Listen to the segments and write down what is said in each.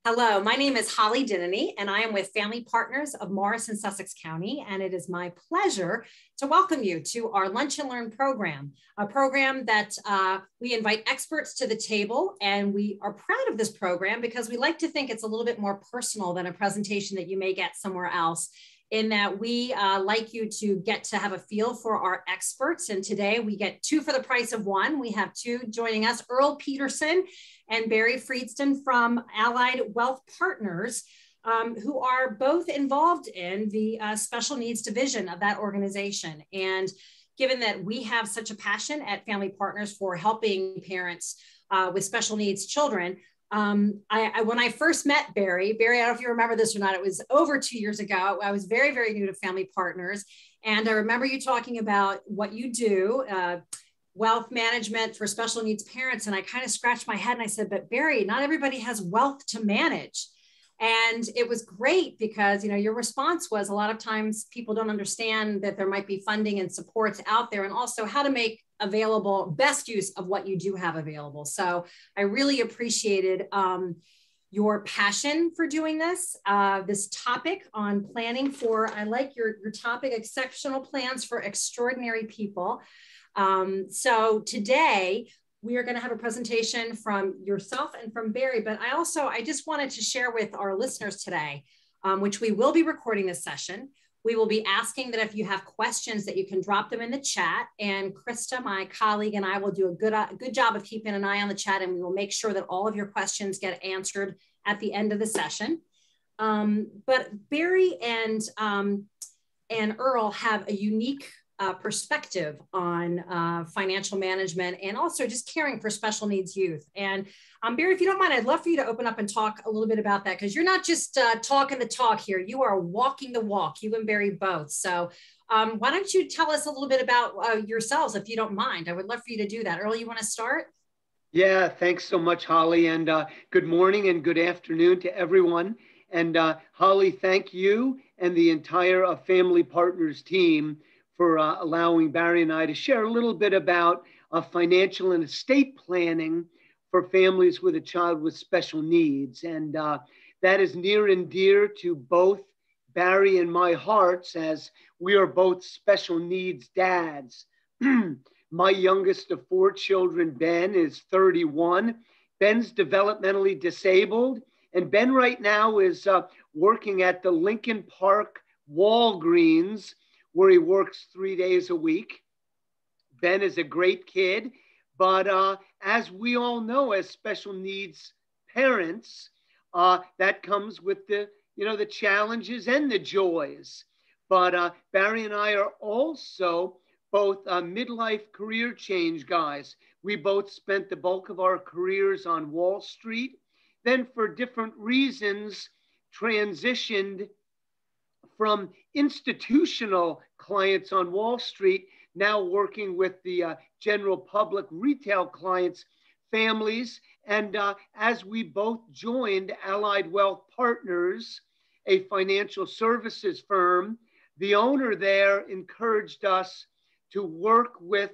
Hello, my name is Holly Dinnany, and I am with Family Partners of Morris and Sussex County, and it is my pleasure to welcome you to our Lunch and Learn program, a program that we invite experts to the table, and we are proud of this program because we like to think it's a little bit more personal than a presentation that you may get somewhere else, in that we like you to get to have a feel for our experts. And today we get two for the price of one. We have two joining us, Earl Pedersen and Barry Friedson from Allied Wealth Partners, who are both involved in the special needs division of that organization. And given that we have such a passion at Family Partners for helping parents with special needs children, when I first met Barry, I don't know if you remember this or not, it was over 2 years ago. I was very, very new to Family Partners. And I remember you talking about what you do, wealth management for special needs parents. And I kind of scratched my head and I said, but Barry, not everybody has wealth to manage. And it was great because, you know, your response was a lot of times people don't understand that there might be funding and supports out there, and also how to make available best use of what you do have available. So I really appreciated your passion for doing this topic on planning for, I like your topic, exceptional plans for extraordinary people. So today we are going to have a presentation from yourself and from Barry, but I just wanted to share with our listeners today, which we will be recording this session. We will be asking that if you have questions that you can drop them in the chat, and Krista, my colleague, and I will do a good job of keeping an eye on the chat, and we will make sure that all of your questions get answered at the end of the session. But Barry and Earl have a unique perspective on financial management and also just caring for special needs youth. And Barry, if you don't mind, I'd love for you to open up and talk a little bit about that, because you're not just talking the talk here, you are walking the walk, you and Barry both. So why don't you tell us a little bit about yourselves, if you don't mind? I would love for you to do that. Earl, you want to start? Yeah, thanks so much, Holly, and good morning and good afternoon to everyone. And Holly, thank you and the entire Family Partners team for allowing Barry and I to share a little bit about financial and estate planning for families with a child with special needs. And that is near and dear to both Barry and my hearts, as we are both special needs dads. My youngest of 4 children, Ben, is 31. Ben's developmentally disabled, and Ben right now is working at the Lincoln Park Walgreens, where he works 3 days a week. Ben is a great kid, but as we all know, as special needs parents, that comes with the challenges and the joys. But Barry and I are also both midlife career change guys. We both spent the bulk of our careers on Wall Street, then for different reasons transitioned from institutional clients on Wall Street, now working with the general public retail clients, families. And as we both joined Allied Wealth Partners, a financial services firm, the owner there encouraged us to work with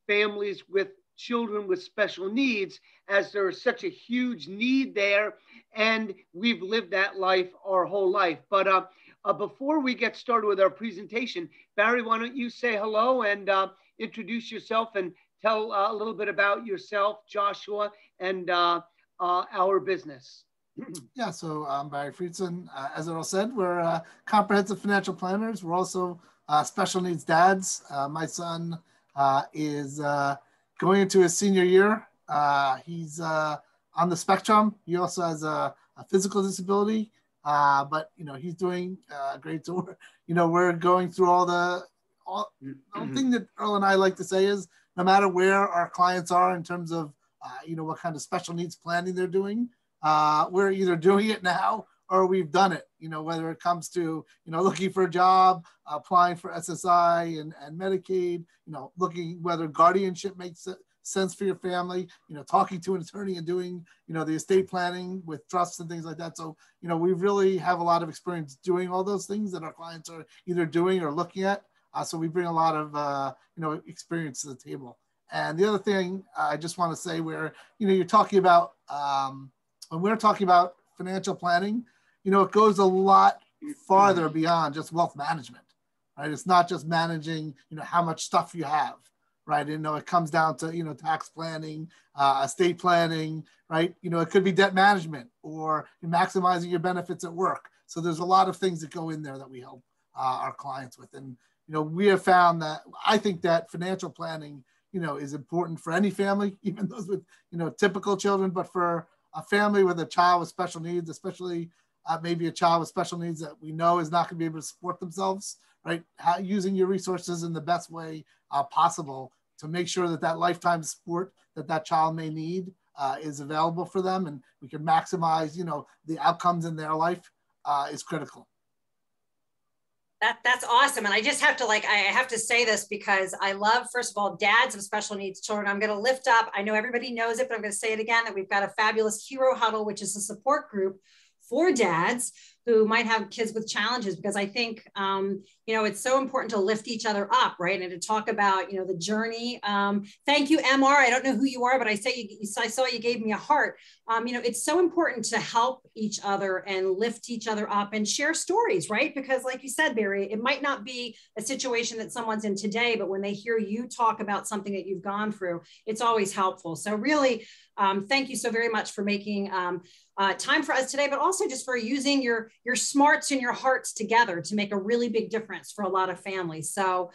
families with children with special needs, as there is such a huge need there. And we've lived that life our whole life. But before we get started with our presentation, Barry, why don't you say hello and introduce yourself and tell a little bit about yourself, Joshua, and our business. Yeah, so I'm Barry Friedson. As Earl said, we're comprehensive financial planners. We're also special needs dads. My son is going into his senior year. He's on the spectrum. He also has a physical disability. But he's doing great. So we're going through all the thing that Earl and I like to say is, no matter where our clients are in terms of what kind of special needs planning they're doing, we're either doing it now or we've done it. Whether it comes to looking for a job, applying for SSI and Medicaid, looking whether guardianship makes sense for your family, talking to an attorney and doing, the estate planning with trusts and things like that. So, we really have a lot of experience doing all those things that our clients are either doing or looking at. So we bring a lot of, experience to the table. And the other thing I just want to say where, you're talking about, when we're talking about financial planning, you know, it goes a lot farther beyond just wealth management, right? It's not just managing, you know, how much stuff you have, right? You know, it comes down to, you know, tax planning, estate planning, right? You know, it could be debt management or maximizing your benefits at work. So there's a lot of things that go in there that we help our clients with. And, you know, we have found that, I think that financial planning, you know, is important for any family, even those with, you know, typical children, but for a family with a child with special needs, especially maybe a child with special needs that we know is not going to be able to support themselves, right? Using your resources in the best way possible to make sure that that lifetime support that that child may need is available for them, and we can maximize, you know, the outcomes in their life is critical. That's awesome. And I just have to I have to say this because I love, first of all, dads of special needs children. I'm going to lift up, I know everybody knows it, but I'm going to say it again, that we've got a fabulous Hero Huddle, which is a support group for dads who might have kids with challenges, because I think, you know, it's so important to lift each other up, right? And to talk about, you know, the journey. Thank you, MR. I don't know who you are, but I saw you gave me a heart. You know, it's so important to help each other and lift each other up and share stories, right? Because like you said, Barry, it might not be a situation that someone's in today, but when they hear you talk about something that you've gone through, it's always helpful. So really, thank you so very much for making time for us today, but also just for using your smarts and your hearts together to make a really big difference for a lot of families. So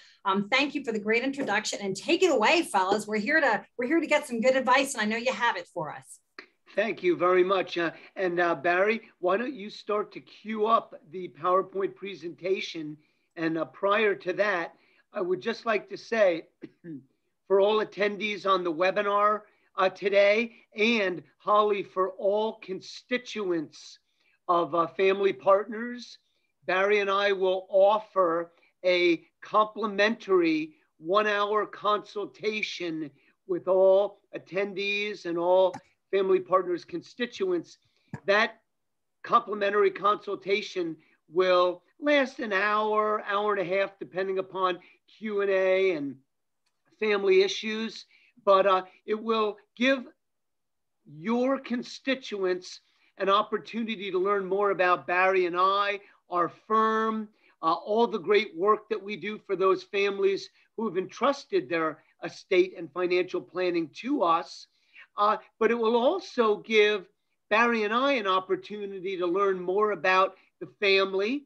thank you for the great introduction, and take it away, fellas. We're here to get some good advice, and I know you have it for us. Thank you very much. And Barry, why don't you start to queue up the PowerPoint presentation? And prior to that, I would just like to say for all attendees on the webinar today, and Holly, for all constituents of family partners, Barry and I will offer a complimentary 1-hour consultation with all attendees and all family partners constituents. That complimentary consultation will last an hour, hour and a half, depending upon Q&A and family issues, but it will give your constituents an opportunity to learn more about Barry and I, our firm, all the great work that we do for those families who have entrusted their estate and financial planning to us. But it will also give Barry and I an opportunity to learn more about the family,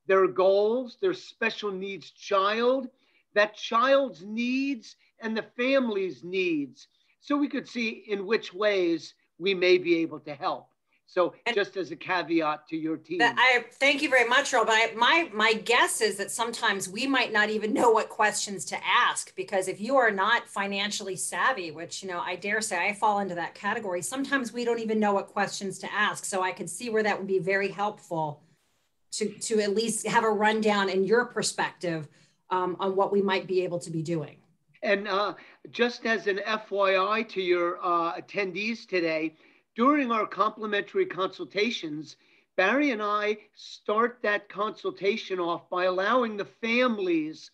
their goals, their special needs child, that child's needs and the family's needs. So we could see in which ways we may be able to help. So just as a caveat to your team. I thank you very much, Earl. But my guess is that sometimes we might not even know what questions to ask, because if you are not financially savvy, which, you know, I dare say I fall into that category, sometimes we don't even know what questions to ask. So I could see where that would be very helpful to at least have a rundown in your perspective on what we might be able to be doing. And just as an FYI to your attendees today, during our complimentary consultations, Barry and I start that consultation off by allowing the families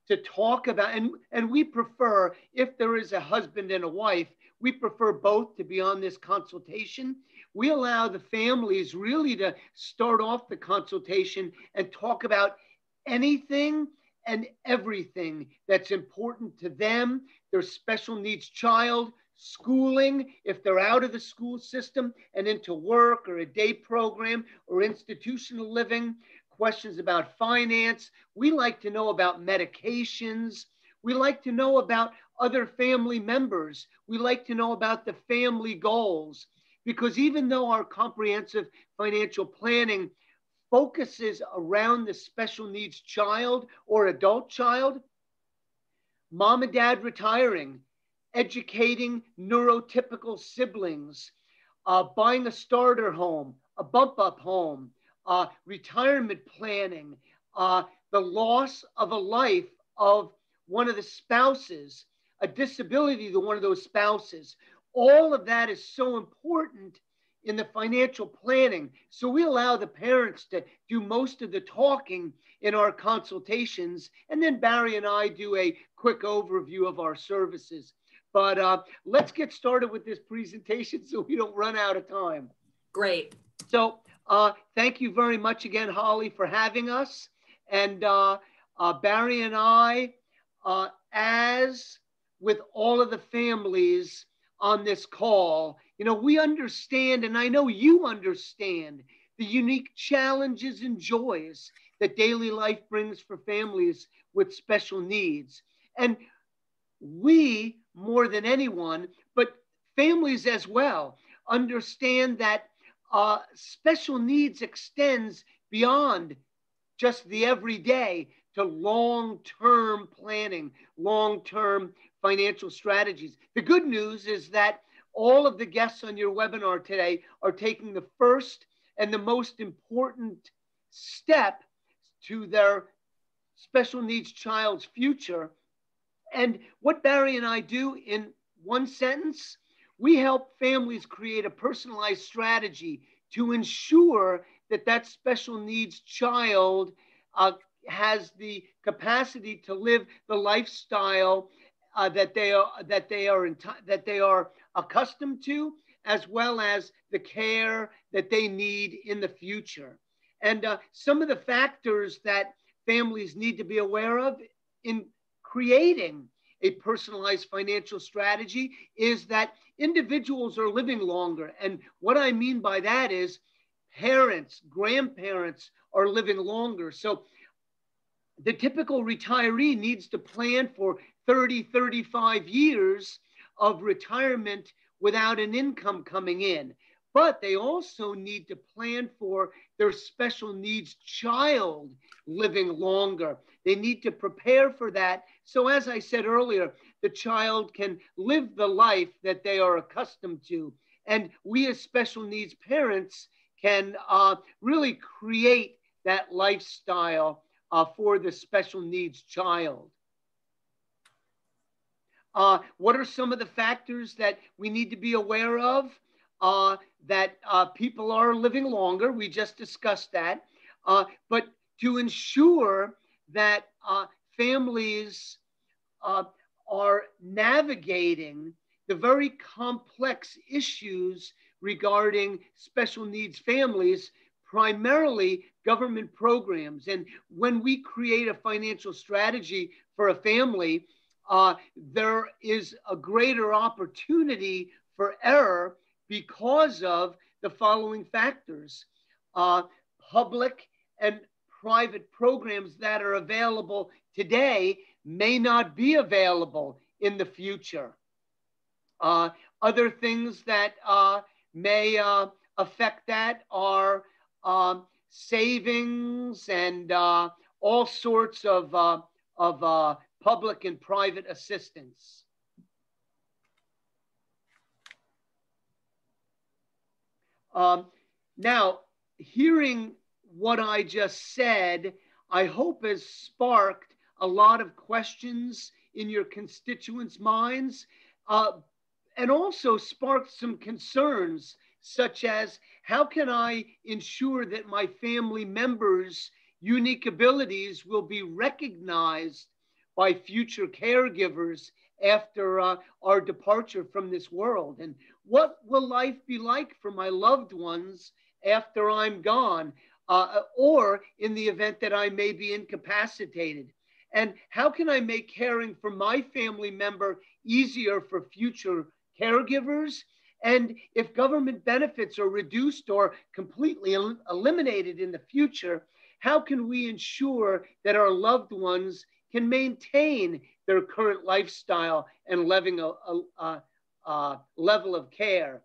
to talk about, and we prefer, if there is a husband and a wife, we prefer both to be on this consultation. We allow the families really to start off the consultation and talk about anything and everything that's important to them, their special needs child, schooling, if they're out of the school system and into work or a day program or institutional living, questions about finance. We like to know about medications. We like to know about other family members. We like to know about the family goals, because even though our comprehensive financial planning focuses around the special needs child or adult child, mom and dad retiring, educating neurotypical siblings, buying a starter home, a bump up home, retirement planning, the loss of a life of one of the spouses, a disability to one of those spouses. All of that is so important in the financial planning. So we allow the parents to do most of the talking in our consultations. And then Barry and I do a quick overview of our services. But let's get started with this presentation so we don't run out of time. Great. So thank you very much again, Holly, for having us. And Barry and I, as with all of the families on this call, we understand, and I know you understand, the unique challenges and joys that daily life brings for families with special needs. And we, more than anyone, but families as well, understand that special needs extends beyond just the everyday to long-term planning, long-term financial strategies. The good news is that all of the guests on your webinar today are taking the first and the most important step to their special needs child's future. And what Barry and I do in one sentence, we help families create a personalized strategy to ensure that that special needs child has the capacity to live the lifestyle that they are accustomed to, as well as the care that they need in the future. And some of the factors that families need to be aware of in creating a personalized financial strategy is that individuals are living longer. And what I mean by that is parents, grandparents are living longer. So the typical retiree needs to plan for 30, 35 years of retirement without an income coming in. But they also need to plan for their special needs child living longer. They need to prepare for that. So as I said earlier, the child can live the life that they are accustomed to. And we as special needs parents can really create that lifestyle for the special needs child. What are some of the factors that we need to be aware of? That people are living longer. We just discussed that. But to ensure that families are navigating the very complex issues regarding special needs families, primarily government programs. And when we create a financial strategy for a family, there is a greater opportunity for error because of the following factors. Public and private programs that are available today may not be available in the future. Other things that may affect that are savings and all sorts of public and private assistance. Now, hearing what I just said, I hope has sparked a lot of questions in your constituents' minds, and also sparked some concerns, such as how can I ensure that my family members' unique abilities will be recognized by future caregivers after our departure from this world? And what will life be like for my loved ones after I'm gone, or in the event that I may be incapacitated? And how can I make caring for my family member easier for future caregivers? And if government benefits are reduced or completely eliminated in the future, how can we ensure that our loved ones can maintain their current lifestyle and level of care?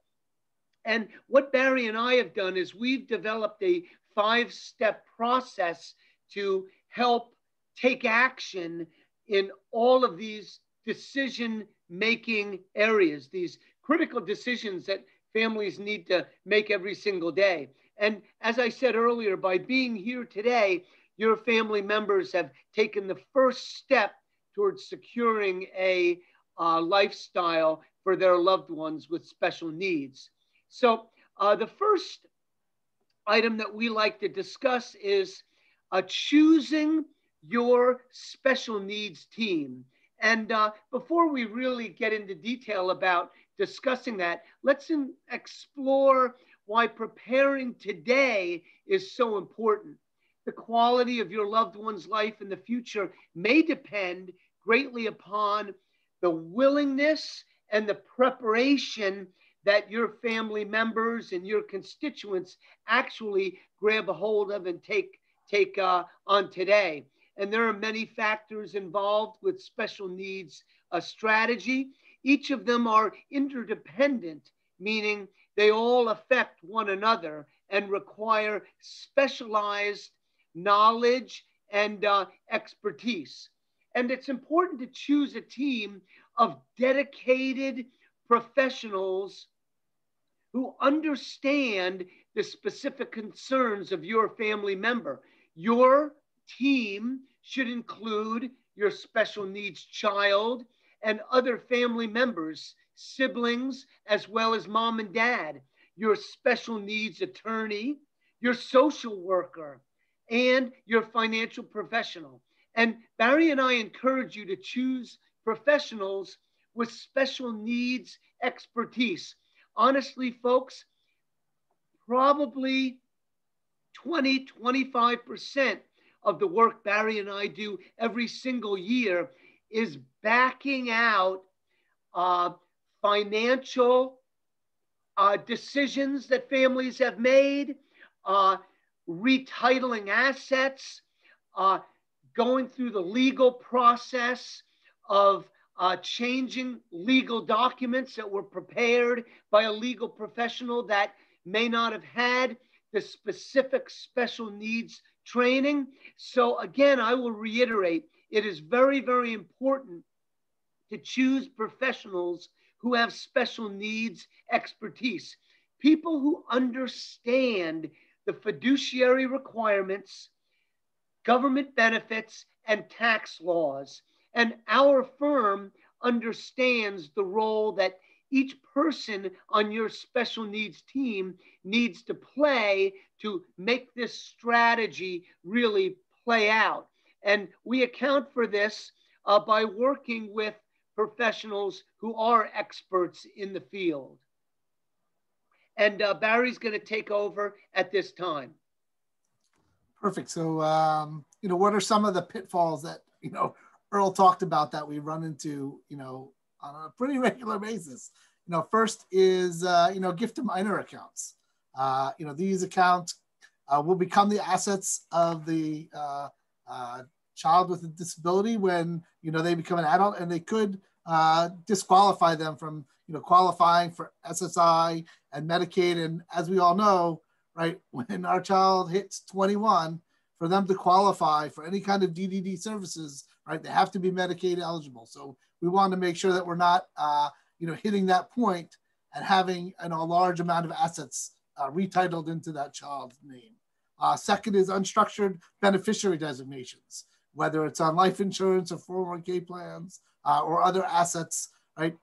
And what Barry and I have done is we've developed a 5-step process to help take action in all of these decision-making areas, these critical decisions that families need to make every single day. And as I said earlier, by being here today, your family members have taken the first step towards securing a lifestyle for their loved ones with special needs. So the first item that we like to discuss is choosing your special needs team. And before we really get into detail about discussing that, let's explore why preparing today is so important. The quality of your loved one's life in the future may depend greatly upon the willingness and the preparation that your family members and your constituents actually grab a hold of and take on today. And there are many factors involved with special needs strategy. Each of them are interdependent, meaning they all affect one another and require specialized knowledge and expertise. And it's important to choose a team of dedicated professionals who understand the specific concerns of your family member. Your team should include your special needs child and other family members, siblings, as well as mom and dad, your special needs attorney, your social worker, and your financial professional. And Barry and I encourage you to choose professionals with special needs expertise. Honestly, folks, probably 20–25% of the work Barry and I do every single year is backing out financial decisions that families have made, retitling assets, going through the legal process of changing legal documents that were prepared by a legal professional that may not have had the specific special needs training. So again, I will reiterate, it is very, very important to choose professionals who have special needs expertise, people who understand the fiduciary requirements, government benefits, and tax laws. And our firm understands the role that each person on your special needs team needs to play to make this strategy really play out. And we account for this by working with professionals who are experts in the field. And Barry's going to take over at this time. Perfect. So, what are some of the pitfalls that, Earl talked about that we run into, on a pretty regular basis? First is, gift to minor accounts. These accounts will become the assets of the child with a disability when, they become an adult, and they could disqualify them from, qualifying for SSI and Medicaid. And as we all know, right, when our child hits 21, for them to qualify for any kind of DDD services, right, they have to be Medicaid eligible. So we want to make sure that we're not, hitting that point and having a large amount of assets retitled into that child's name. Second is unstructured beneficiary designations, whether it's on life insurance or 401k plans or other assets, right?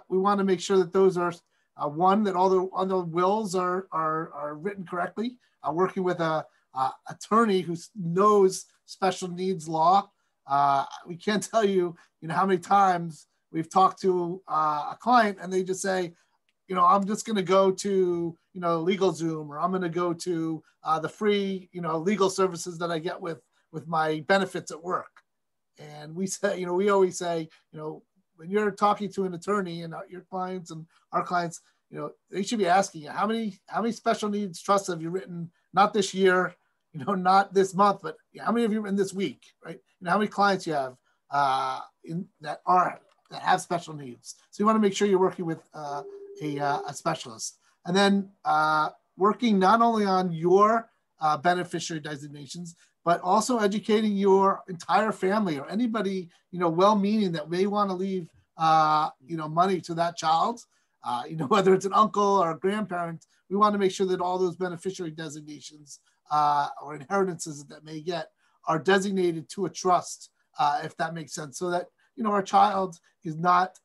We want to make sure that those are, one, that all the wills are written correctly, working with a attorney who knows special needs law. We can't tell you, how many times we've talked to a client and they just say, I'm just going to go to, LegalZoom, or I'm going to go to the free, legal services that I get with my benefits at work. And we say, we always say, when you're talking to an attorney and your clients and our clients, they should be asking you, how many special needs trusts have you written? Not this year, not this month, but how many have you written this week, right? How many clients you have that have special needs. So you want to make sure you're working with a specialist. And then working not only on your beneficiary designations, but also educating your entire family or anybody, well-meaning that may want to leave, money to that child, whether it's an uncle or a grandparent. We want to make sure that all those beneficiary designations or inheritances that may get are designated to a trust, if that makes sense, so that, our child is not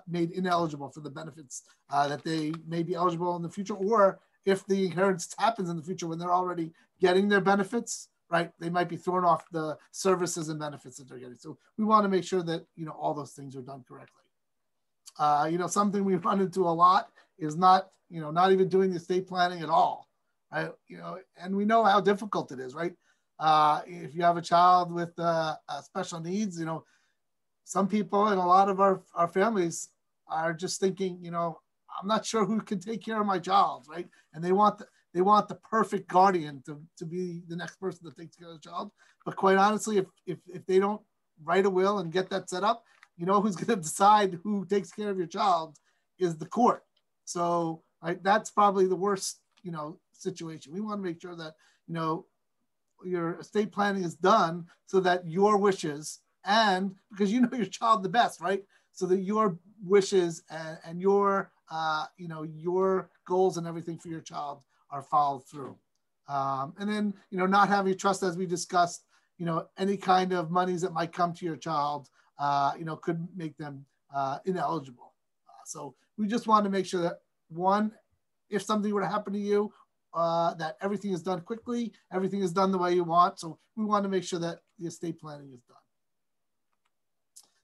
made ineligible for the benefits that they may be eligible in the future, or if the inheritance happens in the future when they're already getting their benefits, right, they might be thrown off the services and benefits that they're getting. So we want to make sure that, all those things are done correctly. Something we run into a lot is not not even doing the estate planning at all, right? And we know how difficult it is, right? If you have a child with special needs, some people and a lot of our families are just thinking, I'm not sure who can take care of my child, right? And they want the perfect guardian to be the next person that takes care of the child. But quite honestly, if they don't write a will and get that set up, who's going to decide who takes care of your child is the court. So right, that's probably the worst, situation. We want to make sure that, your estate planning is done so that your wishes, and because you know your child the best, right? So that your wishes and your, your goals and everything for your child are followed through. And then, not having trust, as we discussed, any kind of monies that might come to your child, could make them ineligible. So we just want to make sure that, one, if something were to happen to you, that everything is done quickly, everything is done the way you want. So we want to make sure that the estate planning is done.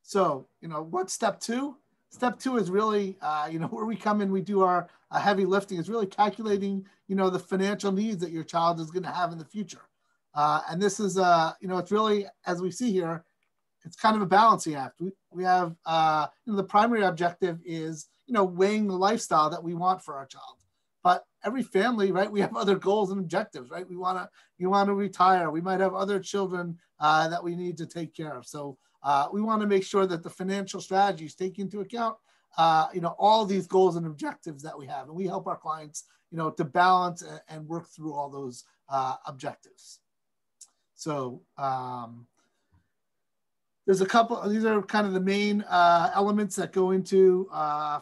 So, what's step two? Step two is really, where we come in, we do our heavy lifting, is really calculating, the financial needs that your child is going to have in the future. And this is, it's really, as we see here, it's kind of a balancing act. We have, the primary objective is, weighing the lifestyle that we want for our child. But every family, right, we have other goals and objectives, right? You want to retire. We might have other children that we need to take care of. So we want to make sure that the financial strategies take into account, all these goals and objectives that we have. And we help our clients, to balance and work through all those objectives. So there's a couple, these are kind of the main elements that go into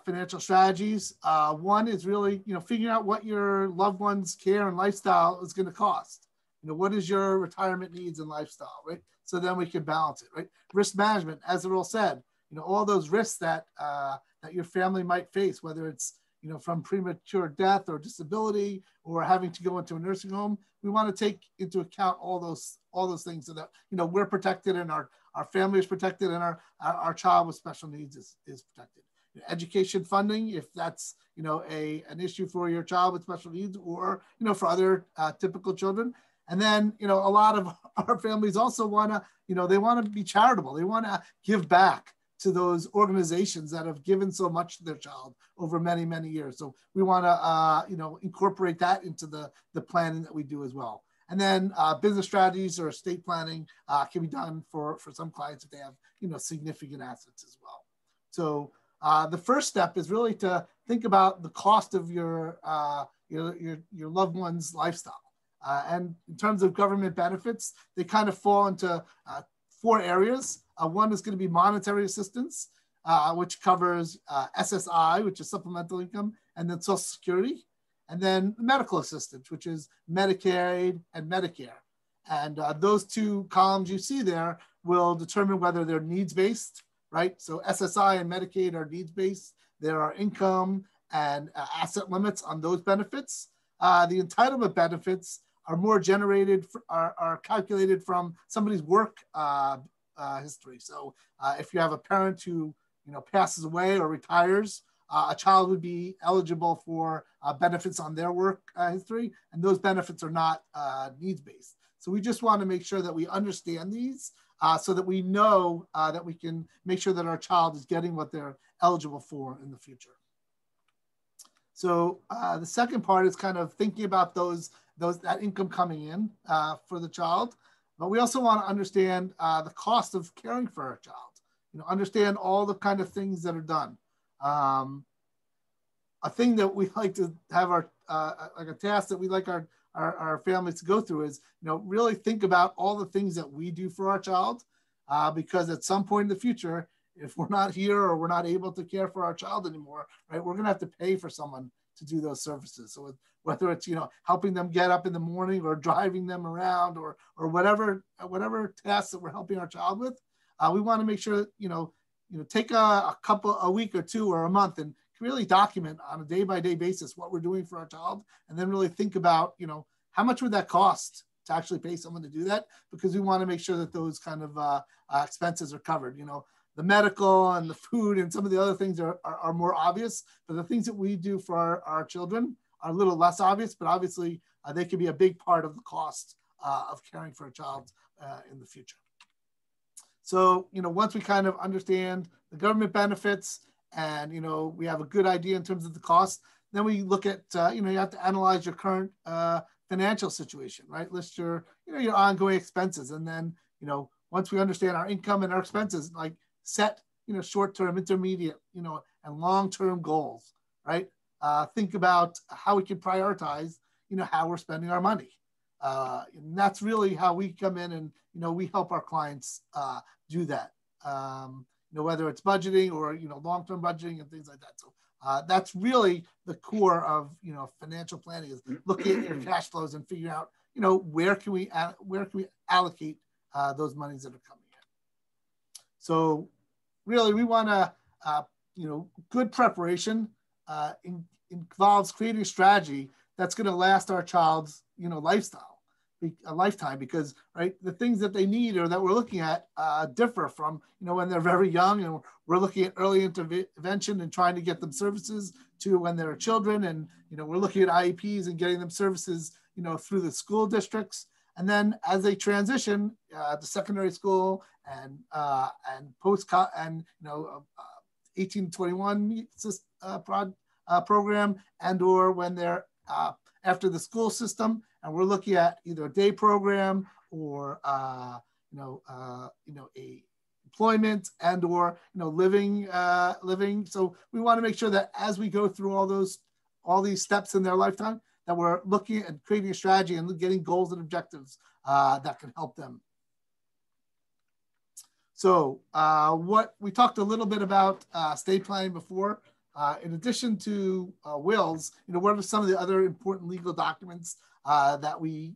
financial strategies. One is really, figuring out what your loved one's care and lifestyle is going to cost. What is your retirement needs and lifestyle, right? So then we can balance it, right? Risk management, as Earl said, all those risks that that your family might face, whether it's, from premature death or disability or having to go into a nursing home, we want to take into account all those things so that, we're protected and our family is protected and our child with special needs is protected. Education funding, if that's, an issue for your child with special needs or, for other typical children. And then, a lot of our families also want to, they want to be charitable. They want to give back to those organizations that have given so much to their child over many, many years. So we want to, incorporate that into the planning that we do as well. And then business strategies or estate planning can be done for some clients if they have, significant assets as well. So the first step is really to think about the cost of your loved one's lifestyle. And in terms of government benefits, they kind of fall into 4 areas. One is going to be monetary assistance, which covers SSI, which is supplemental income, and then Social Security. And then medical assistance, which is Medicaid and Medicare. And those 2 columns you see there will determine whether they're needs-based, right? So SSI and Medicaid are needs-based. There are income and asset limits on those benefits. The entitlement benefits are more generated, are calculated from somebody's work history. So if you have a parent who, passes away or retires, a child would be eligible for benefits on their work history, and those benefits are not needs-based. So we just want to make sure that we understand these so that we know that we can make sure that our child is getting what they're eligible for in the future. So the second part is kind of thinking about that income coming in for the child, but we also want to understand the cost of caring for our child. Understand all the kind of things that are done. A thing that we like to have like a task that we like our families to go through is, really think about all the things that we do for our child, because at some point in the future, if we're not here or we're not able to care for our child anymore, right, we're going to have to pay for someone to do those services. So whether it's, helping them get up in the morning or driving them around or whatever tasks that we're helping our child with, we want to make sure that, take a week or 2 or a month and really document on a day-by-day basis what we're doing for our child, and then really think about, how much would that cost to actually pay someone to do that? Because we want to make sure that those kind of expenses are covered. the medical and the food and some of the other things are more obvious, but the things that we do for our children are a little less obvious, but obviously they can be a big part of the cost of caring for a child in the future. So, once we kind of understand the government benefits and, we have a good idea in terms of the cost, then we look at, you have to analyze your current financial situation, right? List your ongoing expenses. And then, once we understand our income and our expenses, like set, short-term, intermediate, and long-term goals, right? Think about how we can prioritize, how we're spending our money. And that's really how we come in and, we help our clients do that. Whether it's budgeting or, long-term budgeting and things like that. So that's really the core of, financial planning is looking at your cash flows and figuring out, where can we allocate those monies that are coming in. So really we want to, good preparation involves creating a strategy that's going to last our child's, a lifetime, because right, the things that they need or that we're looking at differ from, when they're very young, and we're looking at early intervention and trying to get them services, to when they're children, and we're looking at IEPs and getting them services, through the school districts. And then as they transition to secondary school and post and 18 to 21 program, and or when they're after the school system, and we're looking at either a day program or a employment and or living. So we want to make sure that as we go through all these steps in their lifetime, that we're looking at creating a strategy and getting goals and objectives that can help them. So what we talked a little bit about estate planning before. In addition to wills, what are some of the other important legal documents that we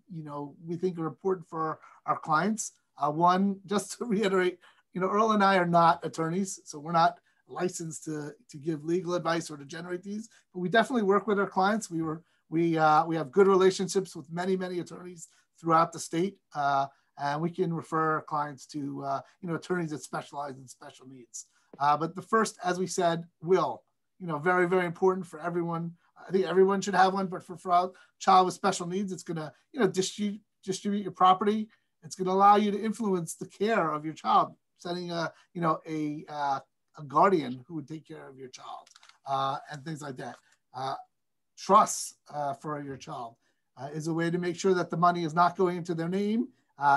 think are important for our clients? One, just to reiterate, Earl and I are not attorneys, so we're not licensed to give legal advice or to generate these, but we definitely work with our clients. We have good relationships with many attorneys throughout the state, and we can refer our clients to attorneys that specialize in special needs. But the first, as we said, will. Very, very important for everyone. I think everyone should have one, but for a child with special needs, it's going to, distribute your property. It's going to allow you to influence the care of your child, setting a guardian who would take care of your child and things like that. Trust for your child is a way to make sure that the money is not going into their name.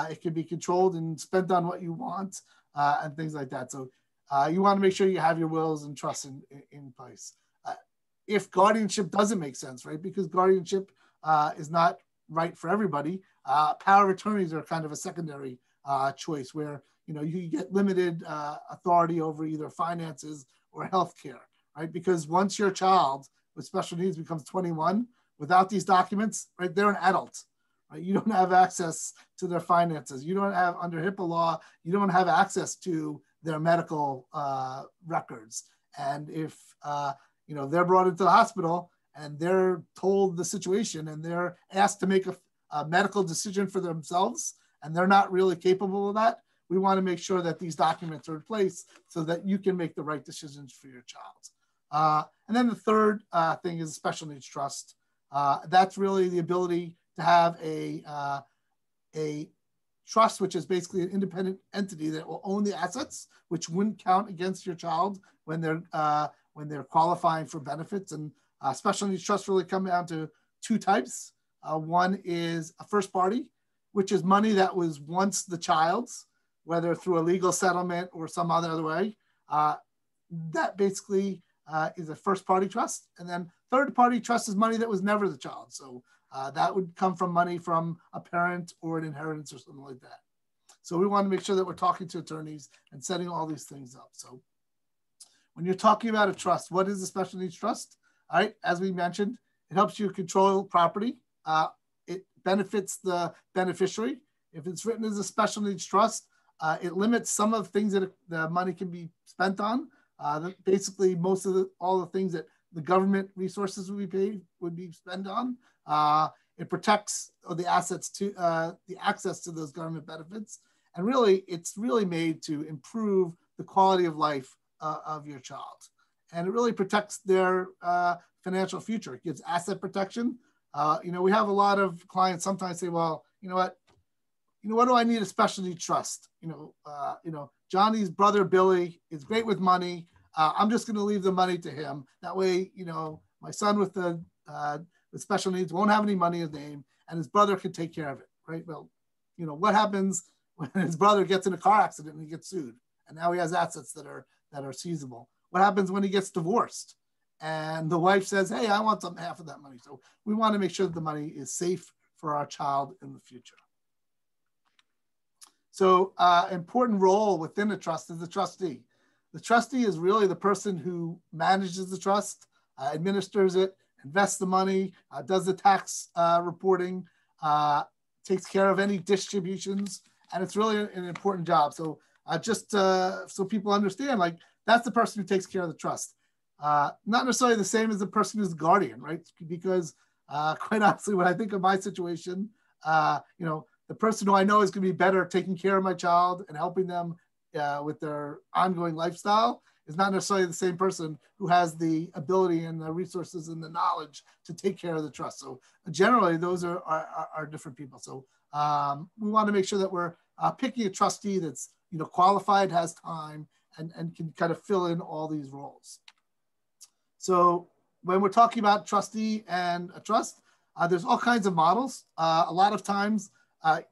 It can be controlled and spent on what you want and things like that. So you want to make sure you have your wills and trusts in place. If guardianship doesn't make sense, right? Because guardianship is not right for everybody. Power of attorneys are kind of a secondary choice where, you get limited authority over either finances or healthcare, right? Because once your child with special needs becomes 21, without these documents, right, they're an adult, right? You don't have access to their finances. You don't have, under HIPAA law, you don't have access to their medical records. And if they're brought into the hospital and they're told the situation and they're asked to make a medical decision for themselves and they're not really capable of that, we want to make sure that these documents are in place so that you can make the right decisions for your child. And then the third thing is a special needs trust. That's really the ability to have a trust, which is basically an independent entity that will own the assets, which wouldn't count against your child when they're qualifying for benefits. And special needs trusts really come down to two types. One is a first party, which is money that was once the child's, whether through a legal settlement or some other way. That basically is a first party trust. And then third party trust is money that was never the child. So that would come from money from a parent or an inheritance or something like that. So we want to make sure that we're talking to attorneys and setting all these things up. So when you're talking about a trust, what is a special needs trust? All right, as we mentioned, it helps you control property. It benefits the beneficiary. If it's written as a special needs trust, it limits some of the things that the money can be spent on. Basically, most of all the things that the government resources would be paid would be spent on. It protects the assets to the access to those government benefits, and really, it's really made to improve the quality of life of your child. And it really protects their financial future. It gives asset protection. We have a lot of clients sometimes say, well, what do I need a special needs trust? Johnny's brother, Billy, is great with money. I'm just going to leave the money to him. That way, my son with the special needs won't have any money in his name, and his brother can take care of it, right? Well, what happens when his brother gets in a car accident and he gets sued, and now he has assets that are seizable? What happens when he gets divorced and the wife says, hey, I want half of that money? So we want to make sure that the money is safe for our child in the future. So important role within a trust is the trustee. The trustee is really the person who manages the trust, administers it, invests the money, does the tax reporting, takes care of any distributions, and it's really an important job. So just so people understand, like, that's the person who takes care of the trust. Not necessarily the same as the person who's the guardian, right? Because quite honestly, when I think of my situation, the person who I know is going to be better at taking care of my child and helping them with their ongoing lifestyle is not necessarily the same person who has the ability and the resources and the knowledge to take care of the trust. So generally, those are different people. So we want to make sure that we're picking a trustee that's qualified, has time, and can kind of fill in all these roles. So when we're talking about trustee and a trust, there's all kinds of models. A lot of times,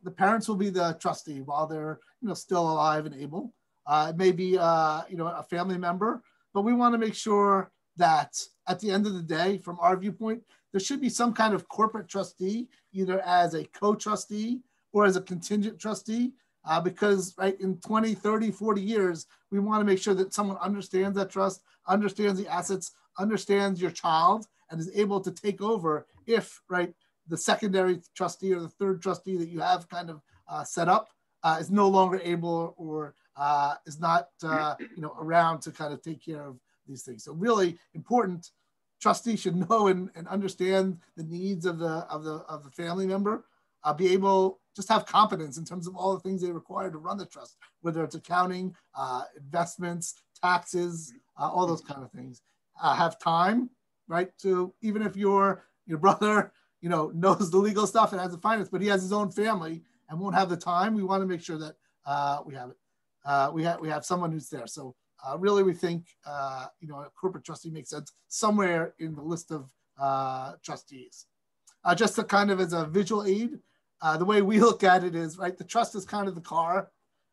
the parents will be the trustee while they're still alive and able. It may be a family member, but we want to make sure that at the end of the day, from our viewpoint, there should be some kind of corporate trustee, either as a co-trustee or as a contingent trustee, because right in 20, 30, 40 years, we want to make sure that someone understands that trust, understands the assets, understands your child, and is able to take over if the secondary trustee or the third trustee that you have kind of set up is no longer able or is not around to kind of take care of these things. So really important, trustee should know and understand the needs of the family member, be able just have competence in terms of all the things they require to run the trust, whether it's accounting, investments, taxes, all those kind of things. Have time, right? So even if your brother knows the legal stuff and has the finance, but he has his own family and won't have the time, we want to make sure that we have it. We have someone who's there. So really, we think a corporate trustee makes sense somewhere in the list of trustees. Just to kind of as a visual aid, the way we look at it is, right, the trust is kind of the car.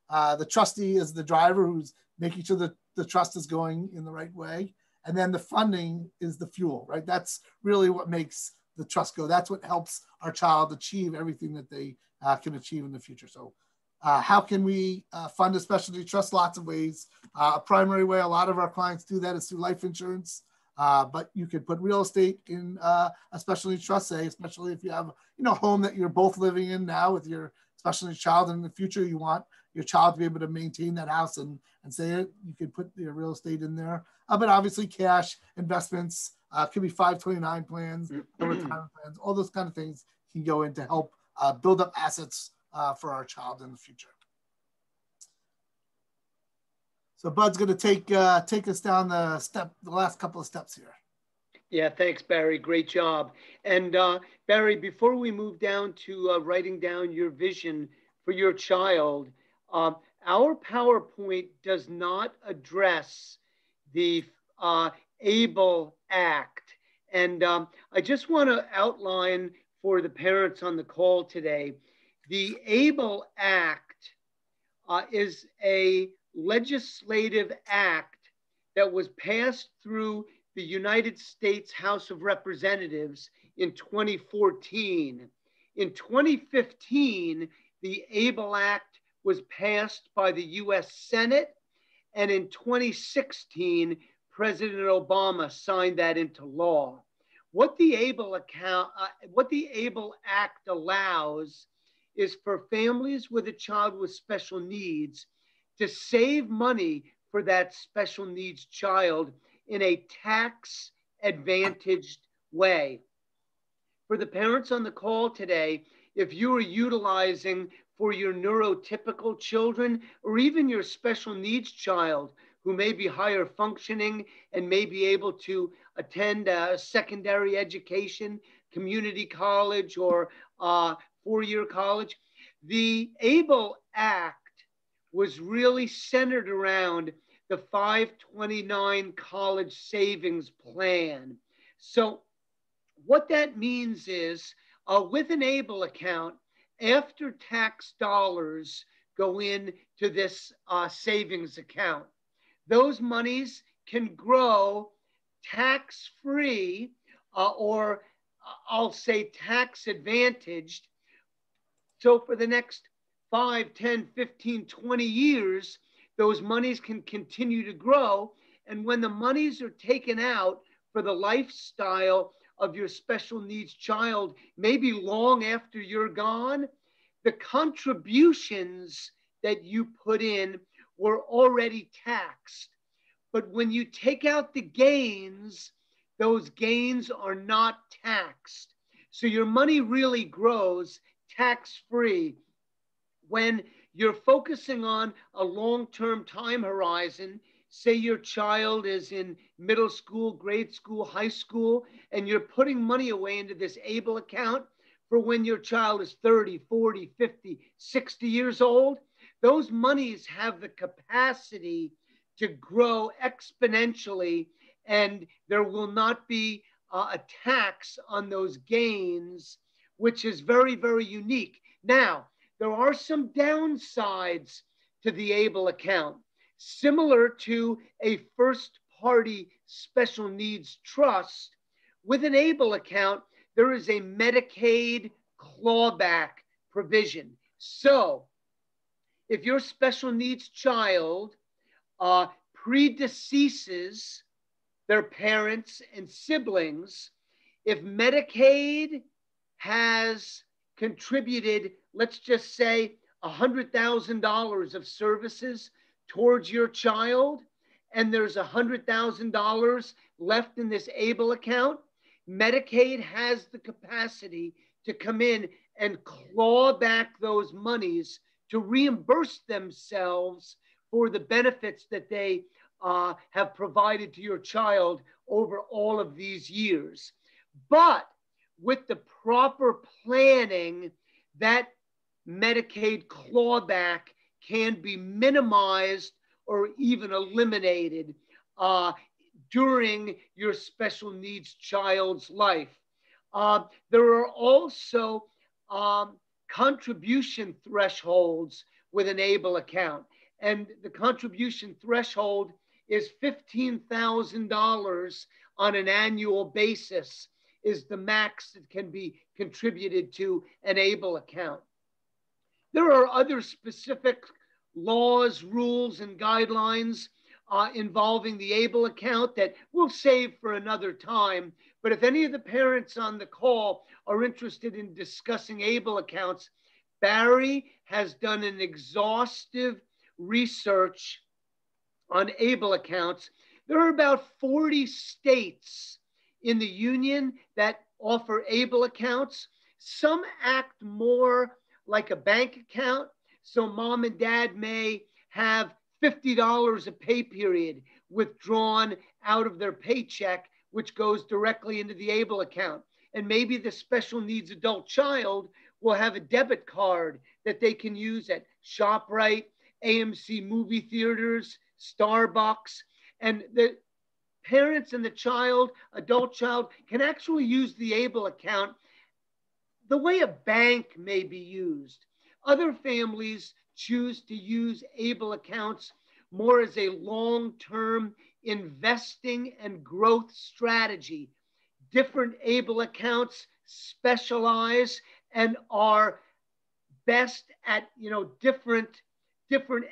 The trustee is the driver who's making sure that the trust is going in the right way. And then the funding is the fuel, right? That's really what makes the trust go. That's what helps our child achieve everything that they can achieve in the future. So how can we fund a specialty trust? Lots of ways. A primary way a lot of our clients do that is through life insurance. But you could put real estate in a specialty trust, say, especially if you have a home that you're both living in now with your specialty child, and in the future you want your child to be able to maintain that house and say it, you could put your real estate in there. But obviously cash, investments, could be 529 plans, retirement plans, all those kind of things can go in to help build up assets for our child in the future. So Bud's going to take us down the last couple of steps here. Yeah, thanks, Barry. Great job. And Barry, before we move down to writing down your vision for your child, our PowerPoint does not address the ABLE Act. And I just want to outline for the parents on the call today, the ABLE Act is a legislative act that was passed through the United States House of Representatives in 2014. In 2015, the ABLE Act was passed by the US Senate, and in 2016, President Obama signed that into law. What the ABLE Act allows is for families with a child with special needs to save money for that special needs child in a tax advantaged way. For the parents on the call today, if you are utilizing for your neurotypical children, or even your special needs child who may be higher functioning and may be able to attend a secondary education, community college, or four-year college. The ABLE Act was really centered around the 529 college savings plan. So what that means is with an ABLE account, after tax dollars go into this savings account, those monies can grow tax-free or I'll say tax advantaged. So for the next 5, 10, 15, 20 years, those monies can continue to grow. And when the monies are taken out for the lifestyle of your special needs child, maybe long after you're gone, the contributions that you put in were already taxed. But when you take out the gains, those gains are not taxed. So your money really grows tax-free. When you're focusing on a long-term time horizon, say your child is in middle school, grade school, high school, and you're putting money away into this ABLE account for when your child is 30, 40, 50, 60 years old, those monies have the capacity to grow exponentially, and there will not be a tax on those gains, which is very, very unique. Now, there are some downsides to the ABLE account. Similar to a first-party special needs trust, with an ABLE account, there is a Medicaid clawback provision. So if your special needs child predeceases their parents and siblings, if Medicaid has contributed, let's just say, $100,000 of services towards your child, and there's $100,000 left in this ABLE account, Medicaid has the capacity to come in and claw back those monies to reimburse themselves for the benefits that they have provided to your child over all of these years. But with the proper planning, that Medicaid clawback can be minimized or even eliminated during your special needs child's life. There are also contribution thresholds with an ABLE account. And the contribution threshold is $15,000 on an annual basis is the max that can be contributed to an ABLE account. There are other specific laws, rules, and guidelines involving the ABLE account that we'll save for another time. But if any of the parents on the call are interested in discussing ABLE accounts, Barry has done an exhaustive research on ABLE accounts. There are about 40 states in the union that offer ABLE accounts. Some act more like a bank account. So mom and dad may have $50 a pay period withdrawn out of their paycheck, which goes directly into the ABLE account. And maybe the special needs adult child will have a debit card that they can use at ShopRite, AMC movie theaters, Starbucks, and the parents and the child, adult child, can actually use the ABLE account the way a bank may be used. Other families choose to use ABLE accounts more as a long-term investing and growth strategy. Different ABLE accounts specialize and are best at different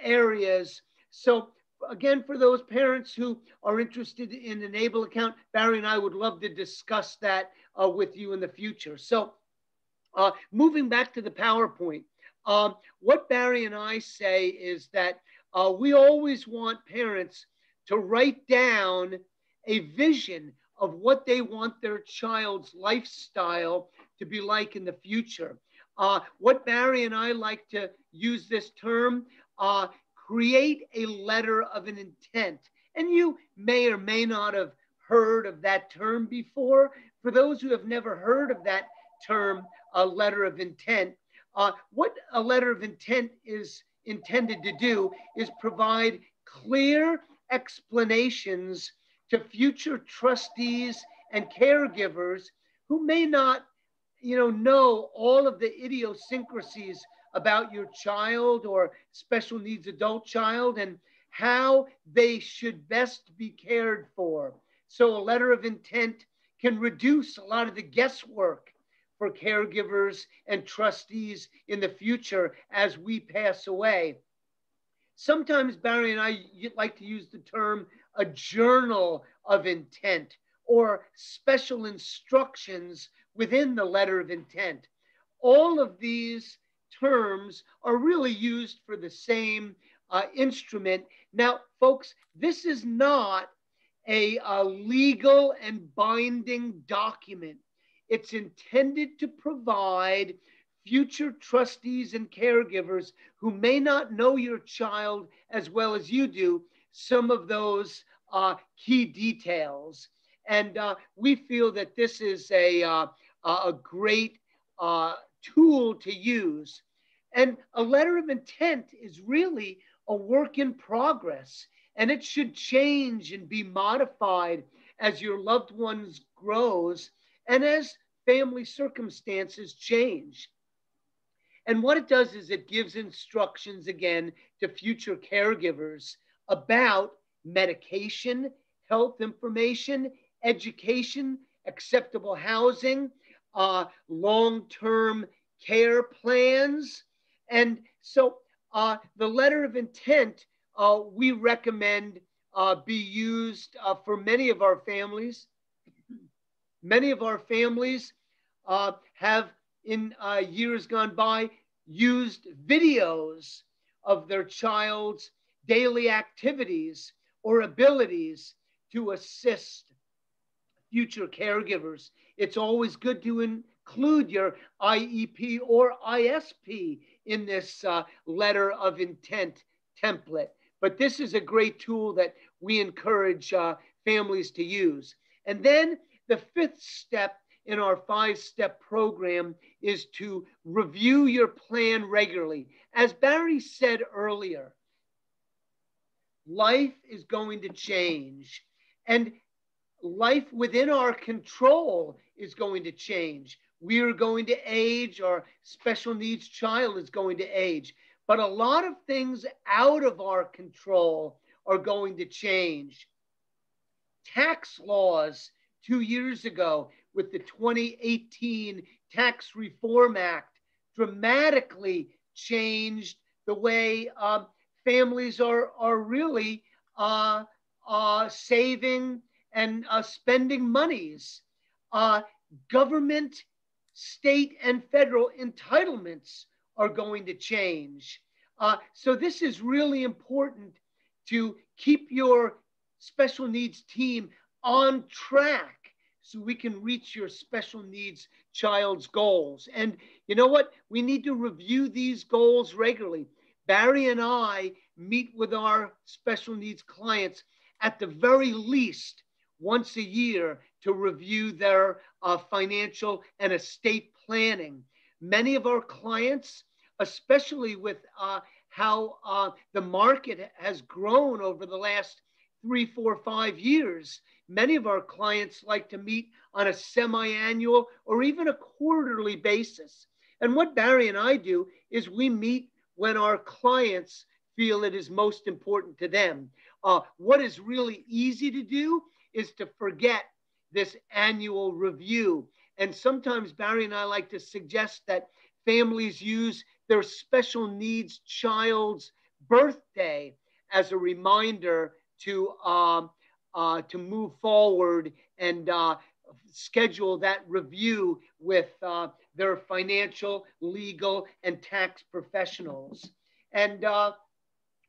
areas. So again, for those parents who are interested in an ABLE account, Barry and I would love to discuss that with you in the future. So moving back to the PowerPoint, what Barry and I say is that we always want parents to write down a vision of what they want their child's lifestyle to be like in the future. What Barry and I like to use this term, create a letter of an intent. And you may or may not have heard of that term before. For those who have never heard of that term, a letter of intent, what a letter of intent is intended to do is provide clear explanations to future trustees and caregivers who may not, know all of the idiosyncrasies about your child or special needs adult child and how they should best be cared for. So a letter of intent can reduce a lot of the guesswork for caregivers and trustees in the future as we pass away. Sometimes Barry and I like to use the term a journal of intent or special instructions within the letter of intent. All of these terms are really used for the same instrument. Now, folks, this is not a legal and binding document. It's intended to provide future trustees and caregivers who may not know your child as well as you do some of those key details. And we feel that this is a great tool to use. And a letter of intent is really a work in progress, and it should change and be modified as your loved ones grows and as family circumstances change. And what it does is it gives instructions again to future caregivers about medication, health information, education, acceptable housing, long-term care plans. And so the letter of intent we recommend be used for many of our families. Many of our families have in years gone by used videos of their child's daily activities or abilities to assist future caregivers. It's always good to include your IEP or ISP in this letter of intent template. But this is a great tool that we encourage families to use. And then the fifth step in our 5-step program is to review your plan regularly. As Barry said earlier, life is going to change, and life within our control is going to change. We are going to age, our special needs child is going to age, but a lot of things out of our control are going to change. Tax laws 2 years ago with the 2018 Tax Reform Act dramatically changed the way families are really saving and spending monies. Government, state, and federal entitlements are going to change. So this is really important to keep your special needs team on track so we can reach your special needs child's goals. And you know what? We need to review these goals regularly. Barry and I meet with our special needs clients at the very least once a year to review their financial and estate planning. Many of our clients, especially with how the market has grown over the last 3, 4, 5 years, many of our clients like to meet on a semi-annual or even a quarterly basis. And what Barry and I do is we meet when our clients feel it is most important to them. What is really easy to do is to forget this annual review. And sometimes Barry and I like to suggest that families use their special needs child's birthday as a reminder to move forward and schedule that review with their financial, legal, and tax professionals. And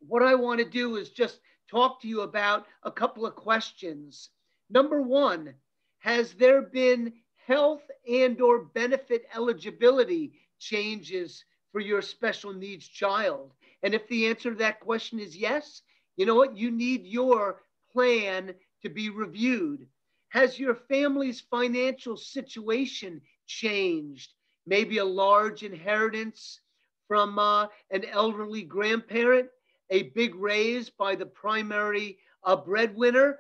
what I want to do is just talk to you about a couple of questions. Number one, has there been health and or benefit eligibility changes for your special needs child? And if the answer to that question is yes, you know what? You need your plan to be reviewed. Has your family's financial situation changed? Maybe a large inheritance from an elderly grandparent, a big raise by the primary breadwinner,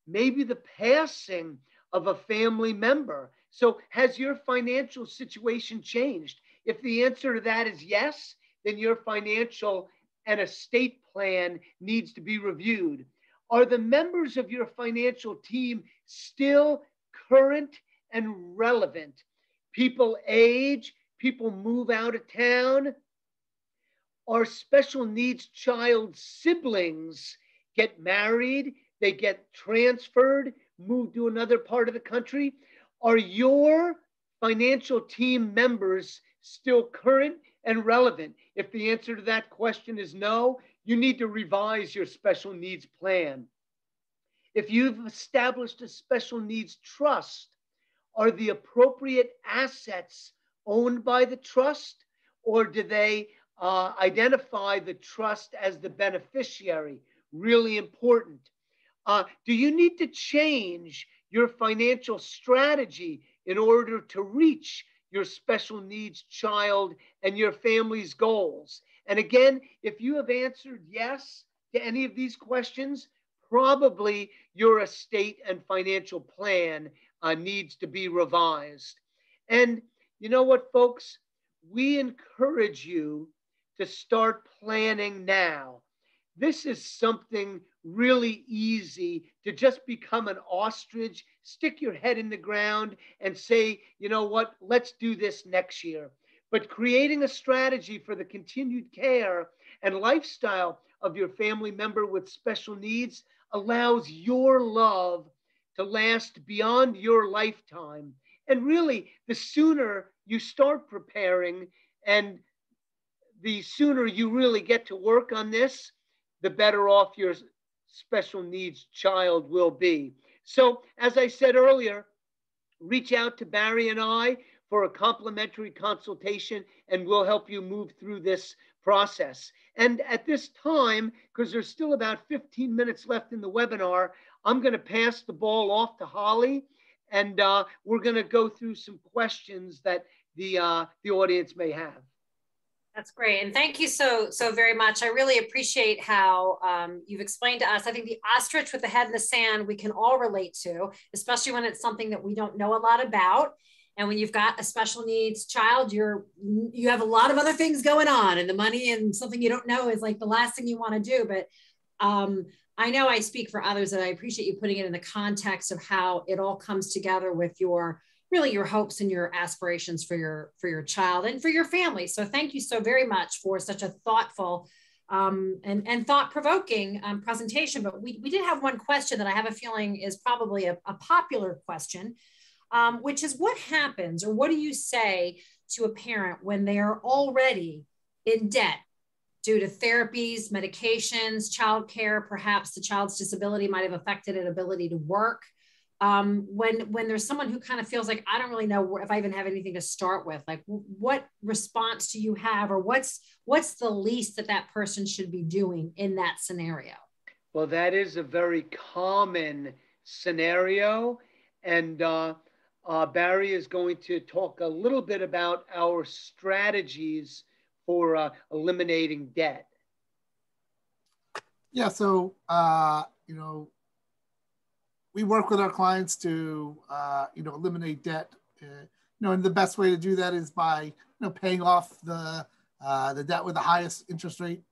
maybe the passing of a family member. So has your financial situation changed? If the answer to that is yes, then your financial and estate plan needs to be reviewed. Are the members of your financial team still current and relevant? People age, people move out of town. Our special needs child siblings get married, they get transferred, move to another part of the country. Are your financial team members still current and relevant? If the answer to that question is no, you need to revise your special needs plan. If you've established a special needs trust, are the appropriate assets owned by the trust, or do they identify the trust as the beneficiary? Really important. Do you need to change your financial strategy in order to reach your special needs child and your family's goals? And again, if you have answered yes to any of these questions, probably your estate and financial plan needs to be revised. And you know what, folks? We encourage you to start planning now. This is something really easy to just become an ostrich, stick your head in the ground and say, you know what, let's do this next year. But creating a strategy for the continued care and lifestyle of your family member with special needs allows your love to last beyond your lifetime. And really, the sooner you start preparing and the sooner you really get to work on this, the better off your special needs child will be. So, as I said earlier, reach out to Barry and I for a complimentary consultation, and we'll help you move through this process. And at this time, because there's still about 15 minutes left in the webinar, I'm going to pass the ball off to Holly, and we're going to go through some questions that the audience may have. That's great. And thank you so very much. I really appreciate how you've explained to us. I think the ostrich with the head in the sand, we can all relate to, especially when it's something that we don't know a lot about. And when you've got a special needs child, you have a lot of other things going on, and the money and something you don't know is like the last thing you want to do. But I know I speak for others, and I appreciate you putting it in the context of how it all comes together with your hopes and your aspirations for your child and for your family. So thank you so very much for such a thoughtful and thought-provoking presentation. But we did have one question that I have a feeling is probably a popular question, which is what happens, or what do you say to a parent when they are already in debt due to therapies, medications, childcare? Perhaps the child's disability might have affected an ability to work. When there's someone who kind of feels like, I don't really know if I even have anything to start with, like what response do you have, or what's the least that person should be doing in that scenario? Well, that is a very common scenario. And Barry is going to talk a little bit about our strategies for eliminating debt. Yeah, so, we work with our clients to, eliminate debt. And the best way to do that is by, paying off the debt with the highest interest rate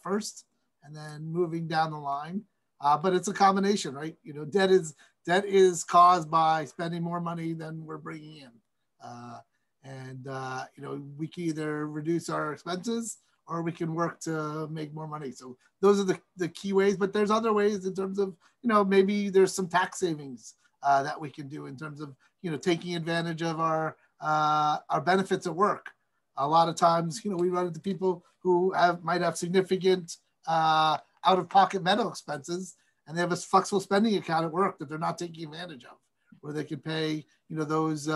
first, and then moving down the line. But it's a combination, right? Debt is caused by spending more money than we're bringing in. We can either reduce our expenses or we can work to make more money. So those are the key ways, but there's other ways in terms of, maybe there's some tax savings that we can do in terms of, taking advantage of our benefits at work. A lot of times, we run into people who might have significant out-of-pocket medical expenses, and they have a flexible spending account at work that they're not taking advantage of, where they could pay, those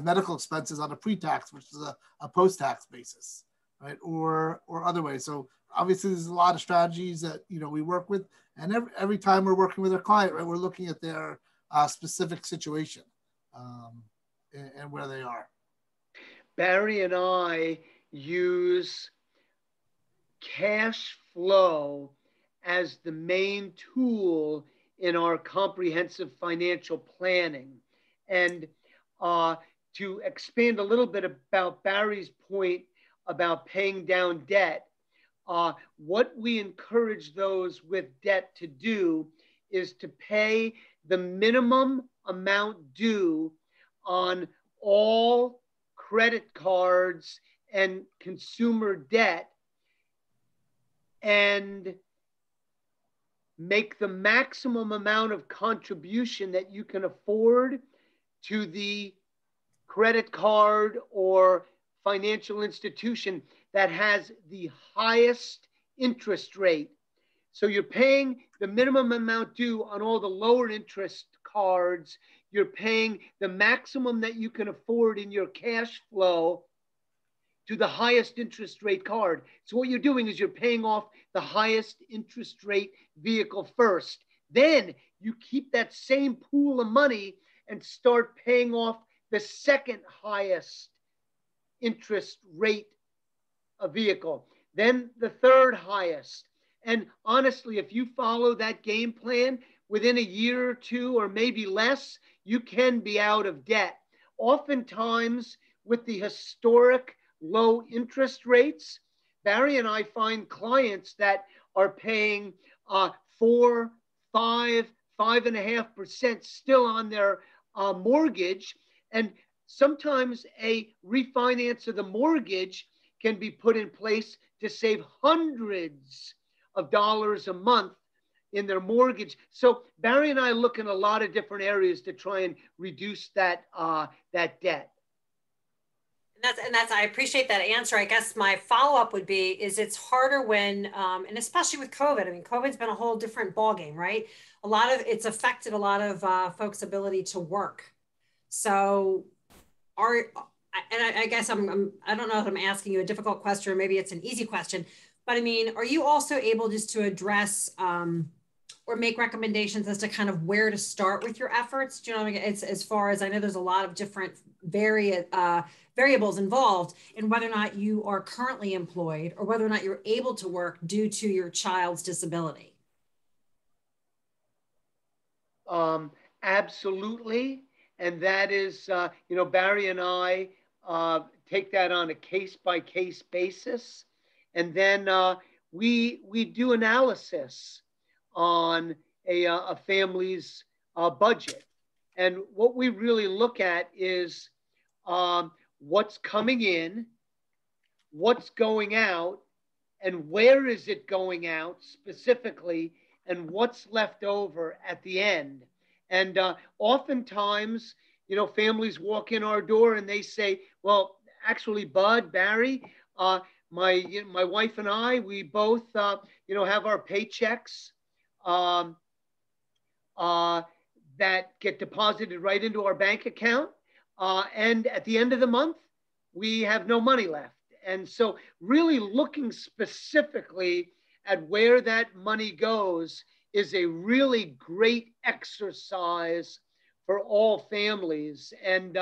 medical expenses on a pre-tax versus a post-tax basis, right? Or other ways. So obviously there's a lot of strategies that, we work with, and every time we're working with our client, right, we're looking at their specific situation and where they are. Barry and I use cash flow as the main tool in our comprehensive financial planning. And to expand a little bit about Barry's point about paying down debt, what we encourage those with debt to do is to pay the minimum amount due on all credit cards and consumer debt, and make the maximum amount of contribution that you can afford to the credit card or financial institution that has the highest interest rate. So you're paying the minimum amount due on all the lower interest cards. You're paying the maximum that you can afford in your cash flow to the highest interest rate card. So what you're doing is you're paying off the highest interest rate vehicle first. Then you keep that same pool of money and start paying off the second highest interest rate vehicle, then the third highest. And honestly, if you follow that game plan, within a year or two, or maybe less, you can be out of debt. Oftentimes, with the historic low interest rates, Barry and I find clients that are paying 4, 5, 5.5% still on their mortgage. And sometimes a refinance of the mortgage can be put in place to save hundreds of dollars a month in their mortgage. So Barry and I look in a lot of different areas to try and reduce that debt. And that's I appreciate that answer. I guess my follow-up would be, is it's harder when, and especially with COVID. I mean, COVID's been a whole different ballgame, right? It's affected a lot of folks' ability to work. So I guess I don't know if I'm asking you a difficult question, or maybe it's an easy question, but I mean, are you also able just to address or make recommendations as to kind of where to start with your efforts? Do you know, it's as far as I know, there's a lot of different variables involved in whether or not you are currently employed or whether or not you're able to work due to your child's disability. Absolutely. And that is, Barry and I take that on a case-by-case basis. And then we do analysis on a family's budget. And what we really look at is what's coming in, what's going out, and where is it going out specifically, and what's left over at the end. And oftentimes, families walk in our door and they say, well, actually, Bud, Barry, my wife and I, we both, have our paychecks that get deposited right into our bank account. And at the end of the month, we have no money left. And so really looking specifically at where that money goes is a really great exercise for all families. And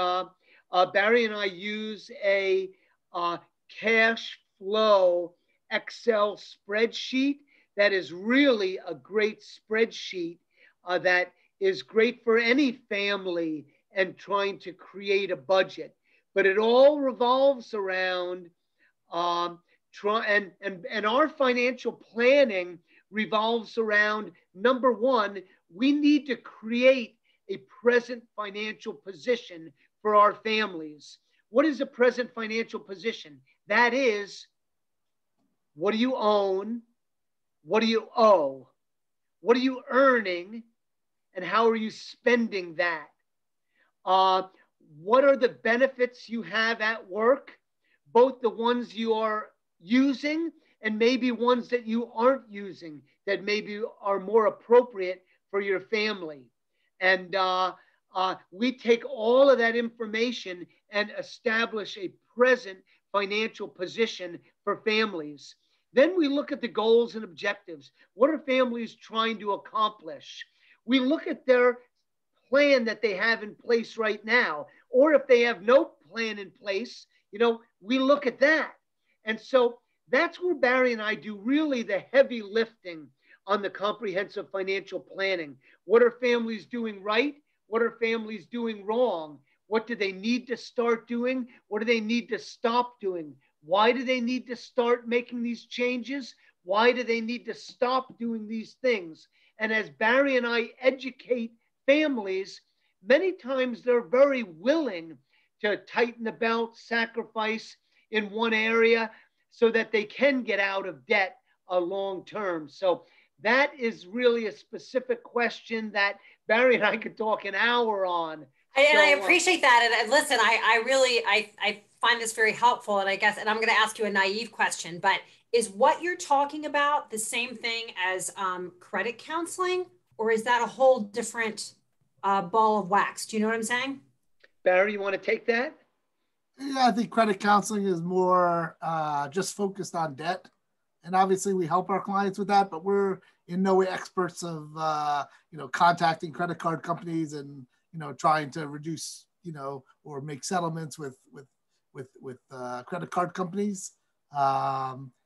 Barry and I use a cash flow Excel spreadsheet that is really a great spreadsheet that is great for any family and trying to create a budget. But it all revolves around and our financial planning revolves around, number one, we need to create a present financial position for our families. What is a present financial position? That is, what do you own? What do you owe? What are you earning? And how are you spending that? What are the benefits you have at work? Both the ones you are using and maybe ones that you aren't using that maybe are more appropriate for your family. And we take all of that information and establish a present financial position for families. Then we look at the goals and objectives. What are families trying to accomplish? We look at their plan that they have in place right now, or if they have no plan in place, we look at that. And so that's where Barry and I do really the heavy lifting on the comprehensive financial planning. What are families doing right? What are families doing wrong? What do they need to start doing? What do they need to stop doing? Why do they need to start making these changes? Why do they need to stop doing these things? And as Barry and I educate families, many times they're very willing to tighten the belt, sacrifice in one area so that they can get out of debt long term. So that is really a specific question that Barry and I could talk an hour on. And I appreciate that. And listen, I really find this very helpful. And and I'm going to ask you a naive question, but is what you're talking about the same thing as credit counseling, or is that a whole different ball of wax? Do you know what I'm saying? Barry, you want to take that? Yeah, I think credit counseling is more just focused on debt. And obviously we help our clients with that, but we're in no way experts of, contacting credit card companies and, trying to reduce, or make settlements with credit card companies.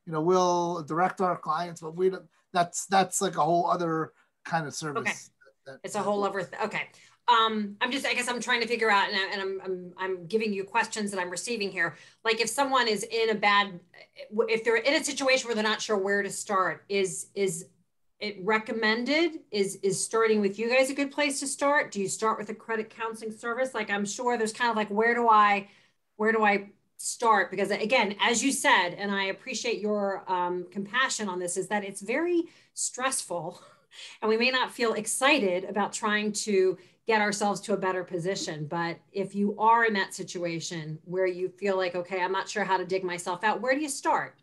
We'll direct our clients, but we don't, that's like a whole other kind of service. Okay. It's a whole other, okay. I guess I'm trying to figure out, and I'm giving you questions that I'm receiving here. Like if someone is if they're in a situation where they're not sure where to start, is it recommended? Is starting with you guys a good place to start? Do you start with a credit counseling service? Like I'm sure there's kind of like, where do I start? Because again, as you said, and I appreciate your compassion on this, is that it's very stressful and we may not feel excited about trying to get ourselves to a better position. But if you are in that situation where you feel like, okay, I'm not sure how to dig myself out, where do you start?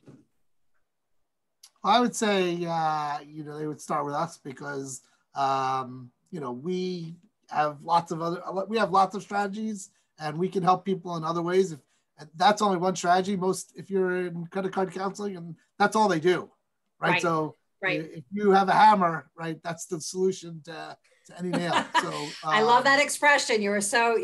I would say, they would start with us because, we have lots of strategies and we can help people in other ways. If that's only one strategy, if you're in credit card counseling and that's all they do, right? So if you have a hammer, right, that's the solution to any nail. So I love that expression. You were so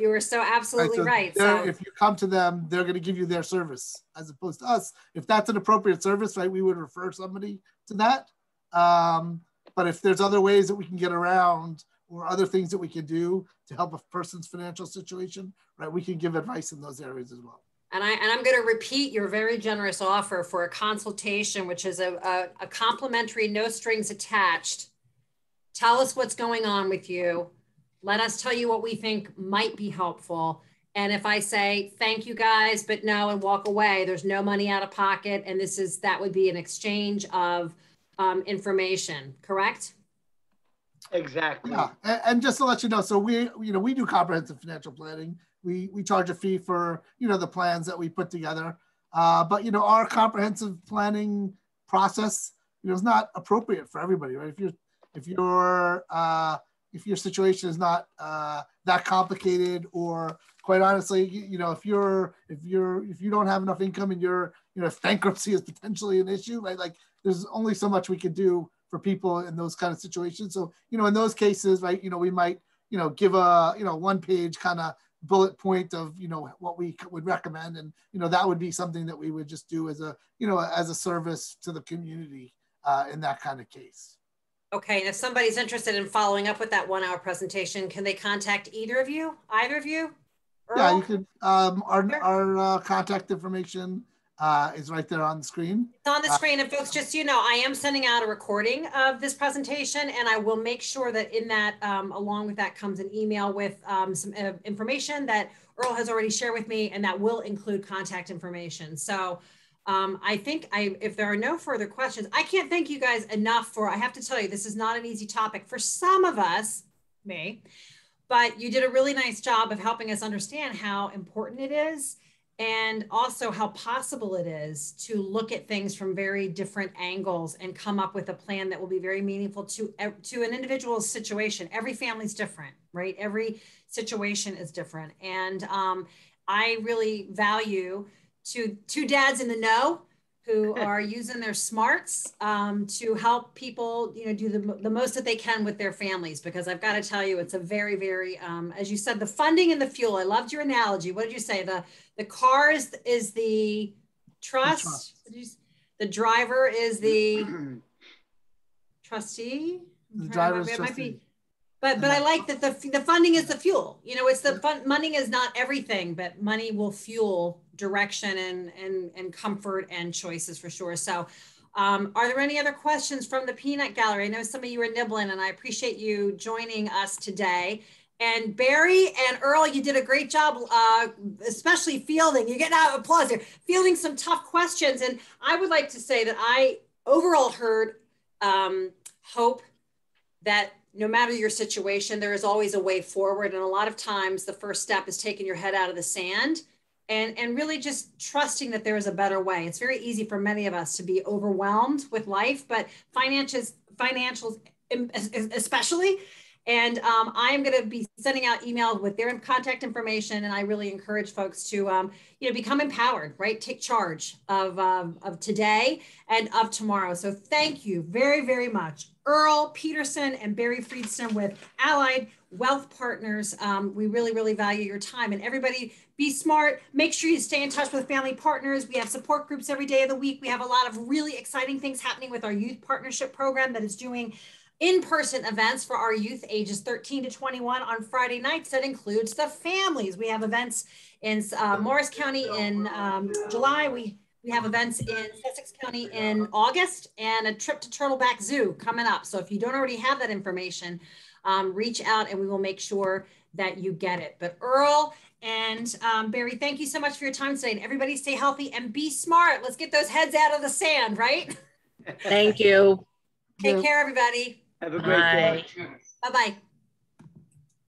absolutely right. So if you come to them, they're going to give you their service as opposed to us. If that's an appropriate service, right, we would refer somebody to that. But if there's other ways that we can get around or other things that we can do to help a person's financial situation, right, we can give advice in those areas as well. And I'm going to repeat your very generous offer for a consultation, which is a complimentary, no strings attached. Tell us what's going on with you. Let us tell you what we think might be helpful. And if I say, thank you guys, but no, and walk away, there's no money out of pocket. And that would be an exchange of information, correct? Exactly. Yeah, and just to let you know, so we do comprehensive financial planning. We charge a fee for, the plans that we put together. But, our comprehensive planning process, is not appropriate for everybody, right? If your situation is not that complicated, or quite honestly, if you don't have enough income and if bankruptcy is potentially an issue, right? Like there's only so much we can do for people in those kind of situations. So, in those cases, right, we might, give a, one page kind of bullet point of, what we would recommend. And, that would be something that we would just do as a service to the community in that kind of case. Okay, and if somebody's interested in following up with that 1 hour presentation, can they contact either of you? Earl? Yeah, you could. Our contact information is right there on the screen. It's on the screen, and folks, just I am sending out a recording of this presentation, and I will make sure that in that, along with that, comes an email with some information that Earl has already shared with me, and that will include contact information. So. I think if there are no further questions, I can't thank you guys enough I have to tell you, this is not an easy topic for some of us, but you did a really nice job of helping us understand how important it is and also how possible it is to look at things from very different angles and come up with a plan that will be very meaningful to an individual's situation. Every family's different, right? Every situation is different. And I really value two dads in the know who are using their smarts to help people, do the most that they can with their families. Because I've got to tell you, it's a very, very, as you said, the funding and the fuel. I loved your analogy. What did you say? The car is the trust. The driver is the trustee. The driver is trustee. But I like that the funding is the fuel. It's the money is not everything, but money will fuel direction and comfort and choices for sure. So are there any other questions from the peanut gallery? I know some of you are nibbling, and I appreciate you joining us today. And Barry and Earl, you did a great job, especially fielding. You're getting out of applause here, fielding some tough questions. And I would like to say that I overall heard hope that no matter your situation, there is always a way forward. And a lot of times the first step is taking your head out of the sand and really just trusting that there is a better way. It's very easy for many of us to be overwhelmed with life, but financials especially. And I'm going to be sending out emails with their contact information. And I really encourage folks to, become empowered, right? Take charge of today and of tomorrow. So thank you very, very much. Earl Pedersen and Barry Friedson with Allied Wealth Partners. We really, really value your time. And everybody be smart. Make sure you stay in touch with family partners. We have support groups every day of the week. We have a lot of really exciting things happening with our youth partnership program that is doing in-person events for our youth ages 13 to 21 on Friday nights. That includes the families. We have events in Morris County in July. We have events in Sussex County in August, and a trip to Turtleback Zoo coming up. So if you don't already have that information, reach out and we will make sure that you get it. But Earl and Barry, thank you so much for your time today. And everybody stay healthy and be smart. Let's get those heads out of the sand, right? Thank you. Take care, everybody. Have a great day. Bye-bye.